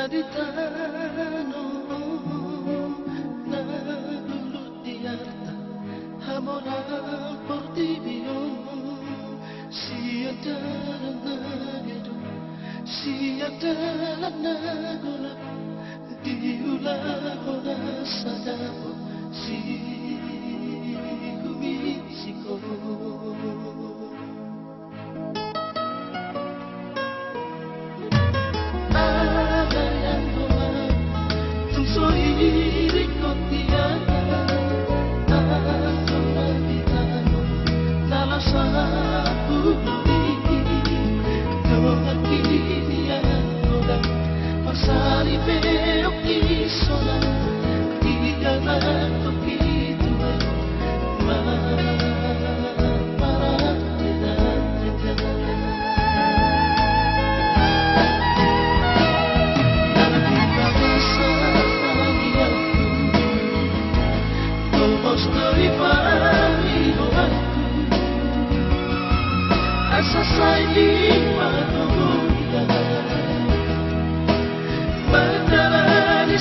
Naritano nalulud di harta hamoral portibion siya dalang nagedo siya dalang nagulap diulah na sa dapo si humisiko. Asasay di manuhula Magdala di